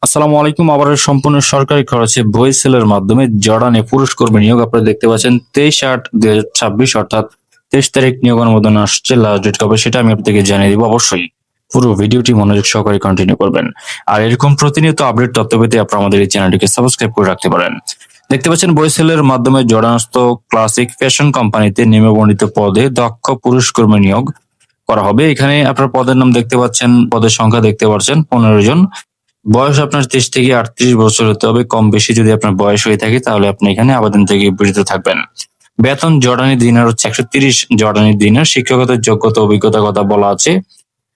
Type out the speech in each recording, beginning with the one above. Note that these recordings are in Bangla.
আসসালামু আলাইকুম। আবার সম্পূর্ণ সরকারি খরচে বইসেলের মাধ্যমে জর্ডানে পুরুষ কর্মী নিয়োগ আপনারা দেখতে পাচ্ছেন 23/8/2026 অর্থাৎ 23 তারিখ নিয়োগ অনুমোদন আসছে। লাস্ট ডেট কবে সেটা আমি আপনাদেরকে জানিয়ে দিব। অবশ্যই পুরো ভিডিওটি মনোযোগ সহকারে কন্টিনিউ করবেন। আর এরকম প্রতিনিয়ত আপডেট তথ্য পেতে আপনারা আমাদের এই চ্যানেলটিকে সাবস্ক্রাইব করে রাখতে পারেন। দেখতে পাচ্ছেন বইসেলের মাধ্যমে জর্ডানস্থ ক্লাসিক ফ্যাশন কোম্পানিতে নিম্নবর্ণিত পদে দক্ষ পুরুষ কর্মী নিয়োগ করা হবে। এখানে আপনার পদের নাম দেখতে পাচ্ছেন, পদের সংখ্যা দেখতে পাচ্ছেন 15 জন। বয়স আপনার 23 থেকে 38 বছর হতে হবে। কম বেশি যদি আপনার বয়স হয়ে থাকে তাহলে আপনি এখানে আবেদন থেকে বিরত থাকবেন। বেতন জর্ডানি দিনার হচ্ছে 130 জর্ডানি দিনার। শিক্ষকতার যোগ্যতা অভিজ্ঞতার কথা বলা আছে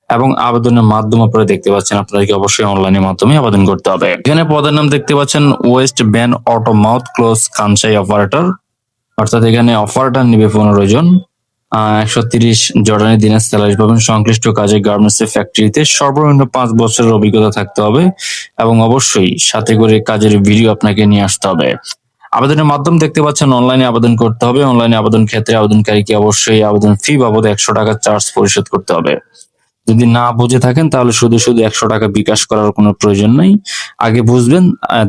এবং আবেদনের মাধ্যম আপনারা দেখতে পাচ্ছেন। আপনাদেরকে অবশ্যই অনলাইনের মাধ্যমে আবেদন করতে হবে। এখানে পদের নাম দেখতে পাচ্ছেন ওয়েস্ট ব্যান অটো মাউথ ক্লোজ কানসাই অপারেটর, অর্থাৎ এখানে অপারেটর নিবে 15 জন। 130 জর্ডানি দিনের স্যালারি পাবেন। সংশ্লিষ্ট কাজে গার্মেন্টস ফ্যাক্টরিতে সর্বনিম্ন 5 বছরের অভিজ্ঞতা থাকতে হবে এবং অবশ্যই সাথে করে কাজের ভিডিও আপনাকে নিয়ে আসতে হবে। আবেদনের মাধ্যম দেখতে পাচ্ছেন, অনলাইনে আবেদন করতে হবে। অনলাইনে আবেদন ক্ষেত্রে আবেদনকারীকে অবশ্যই আবেদন ফি বাবদ 100 টাকা চার্জ পরিশোধ করতে হবে। যদি না বুঝে থাকেন তাহলে শুধু 100 টাকা বিকাশ করার কোনো প্রয়োজন নেই। আগে বুঝবেন,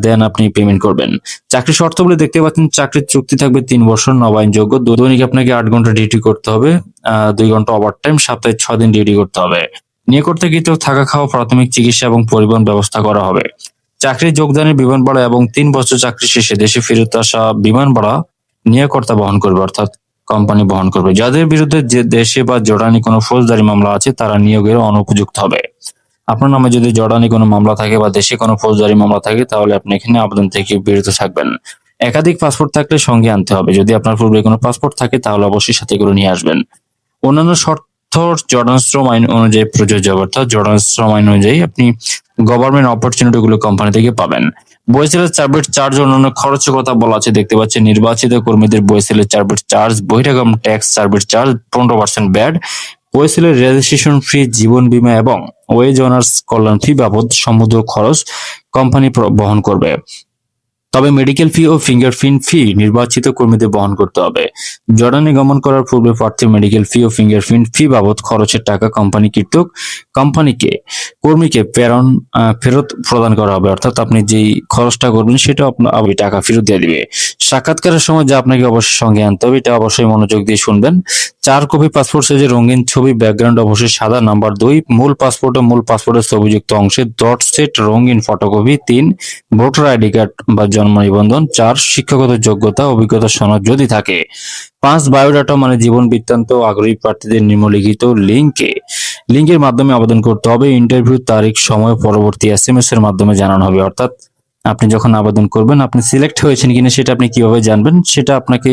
দেন আপনি পেমেন্ট করবেন। চাকরি শর্তাবলী দেখতে পাচ্ছেন, চাকরির চুক্তি থাকবে 3 বছর, নবায়নযোগ্য। দৈনিক আপনাকে 8 ঘন্টা ডিউটি করতে হবে, 2 ঘন্টা ওভারটাইম, সপ্তাহে 6 দিন ডিউটি করতে হবে। নিয়োগকর্তাকৃত থাকা খাওয়া, প্রাথমিক চিকিৎসা এবং পরিবহন ব্যবস্থা করা হবে। চাকরি যোগদানের বিমান ভাড়া এবং 3 বছর চাকরি শেষে দেশে ফেরত আসা বিমান ভাড়া নিয়োগকর্তা বহন করবে, অর্থাৎ কোম্পানি বহন করবে। যাদের বিরুদ্ধে যে দেশে বা জর্ডানি কোনো ফৌজদারি মামলা আছে তারা নিয়োগের অনুপযুক্ত হবে। আপনার নামে যদি জর্ডানি কোনো মামলা থাকে বা দেশে কোনো ফৌজদারি মামলা থাকে তাহলে আপনি এখানে আবেদন থেকে বিরত থাকবেন। একাধিক পাসপোর্ট থাকলে সঙ্গে আনতে হবে। যদি আপনার পূর্বে কোনো পাসপোর্ট থাকে তাহলে অবশ্যই সাথে করে নিয়ে আসবেন। অন্যান্য শর্ত জর্ডান শ্রম আইন অনুযায়ী প্রযোজ্য, অর্থাৎ জর্ডান শ্রম আইন অনুযায়ী আপনি গভর্নমেন্ট অপরচুনিটি গুলো কোম্পানি থেকে পাবেন। বইসেলের সার্ভিস চার্জ অন্যান্য খরচের কথা বলা আছে। দেখতে পাচ্ছেন নির্বাচিত কর্মীদের বইসেলের সার্ভিস চার্জ, বহিরাগম ট্যাক্স, সার্ভিস চার্জ, 15% ব্যাড, বইসেলের রেজিস্ট্রেশন ফি, জীবন বীমা এবং ওয়েজ অনার্স কল্যাণ ফি বাবদ সমুদ্র খরচ কোম্পানি বহন করবে। তবে মেডিকেল ফি ও ফিঙ্গারপ্রিন্ট ফি নির্বাচিত কর্মীদের বহন করতে হবে। জর্ডানে গমন করার পূর্বে প্রার্থীর মেডিকেল ফি ও ফিঙ্গারপ্রিন্ট ফি বাবদ খরচের টাকা কোম্পানি কর্তৃক কোম্পানিকে কর্মীকে ফেরত প্রদান করা হবে, অর্থাৎ আপনি যেই খরচটা করবেন সেটা আপনার টাকা ফেরত দিয়ে দিবে। সাক্ষাৎকারের সময় যা আপনাকে অবশ্যই সঙ্গে আনতে হবে, এটা অবশ্যই মনোযোগ দিয়ে শুনবেন। 4 কপি পাসপোর্ট সাইজের রঙিন ছবি, ব্যাকগ্রাউন্ড অবশ্যই সাদা। নাম্বার 2, মূল পাসপোর্ট ও মূল পাসপোর্টের ছবিযুক্ত অংশে ডট সেট রঙিন ফটোকপি। 3, ভোটার আইডি কার্ড বা জন্ম নিবন্ধন। 4, শিক্ষাগত যোগ্যতা অভিজ্ঞতা সনদ যদি থাকে। 5, বায়োডাটা মানে জীবন বৃত্তান্ত। আগ্রহী প্রার্থীদের নিম্নলিখিত লিঙ্কের মাধ্যমে আবেদন করতে হবে। ইন্টারভিউ তারিখ সময় পরবর্তী SMS এর মাধ্যমে জানানো হবে, অর্থাৎ আপনি যখন আবেদন করবেন আপনি সিলেক্ট হয়েছেন কিনা সেটা আপনি কিভাবে জানবেন, সেটা আপনাকে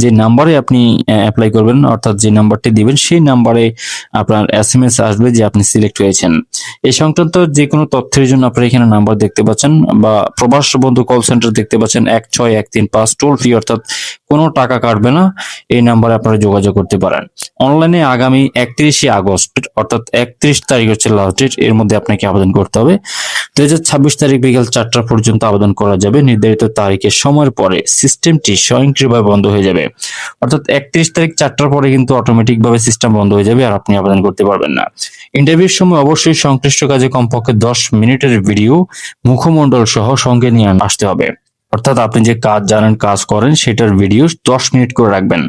যে নাম্বারে আপনি অ্যাপ্লাই করবেন, অর্থাৎ যে নাম্বারটি দিবেন সেই নাম্বারে আপনার SMS আসবে যে আপনি সিলেক্ট হয়েছেন। এই সংক্রান্ত যে কোনো তথ্যের জন্য আপনারা এখানে নাম্বার দেখতে পাচ্ছেন বা প্রবাস বন্ধু কল সেন্টার দেখতে পাচ্ছেন 16135 টোল ফ্রি, অর্থাৎ কোনো টাকা কাটবে না। এই নাম্বারে আপনারা যোগাযোগ করতে পারেন। অনলাইনে আগামী 31 আগস্ট অর্থাৎ 31 তারিখ হচ্ছে লাস্ট ডেট, এর মধ্যে আপনাকে আবেদন করতে হবে। 2026 তারিখ বিকাল 4টা পর্যন্ত আবেদন করা যাবে। নির্ধারিত তারিখের সময়ের পরে সিস্টেমটি স্বয়ংক্রিয়ভাবে বন্ধ হয়ে যাবে, অর্থাৎ 31 তারিখ 4টার পরে কিন্তু অটোমেটিক ভাবে সিস্টেম বন্ধ হয়ে যাবে আর আপনি আবেদন করতে পারবেন না। ইন্টারভিউর সময় অবশ্যই সংশ্লিষ্ট কাজে কমপক্ষে 10 মিনিটের ভিডিও মুখমণ্ডল সহ সঙ্গে নিয়ে আসতে হবে, অর্থাৎ আপনি যে কাজ জানেন কাজ করেন সেটার ভিডিও 10 মিনিট করে রাখবেন।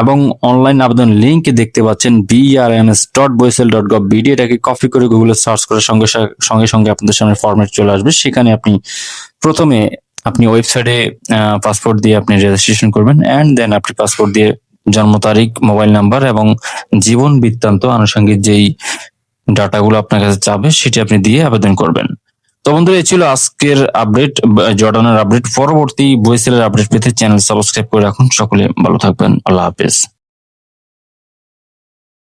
এবং অনলাইন আবেদন লিংক দেখতে পাচ্ছেন brms.boisel.gov.bd, এটাকে কপি করে গুগলে সার্চ করে সঙ্গে সঙ্গে আপনাদের সামনে ফরম্যাট চলে আসবে। সেখানে আপনি প্রথমে আপনি ওয়েবসাইটে পাসপোর্ট দিয়ে আপনি রেজিস্ট্রেশন করবেন এন্ড দেন আপনি পাসপোর্ট দিয়ে জন্ম তারিখ, মোবাইল নাম্বার এবং জীবন বৃত্তান্ত আনুষঙ্গিক যেই ডাটাগুলো আপনার কাছে চাবে সেটি আপনি দিয়ে আবেদন করবেন। তো বন্ধুরা, এই ছিল আজকের আপডেট, জর্ডানের আপডেট। পরবর্তী বইসেলের আপডেট পেতে চ্যানেল সাবস্ক্রাইব করে রাখুন। সকলে ভালো থাকবেন। আল্লাহ হাফেজ।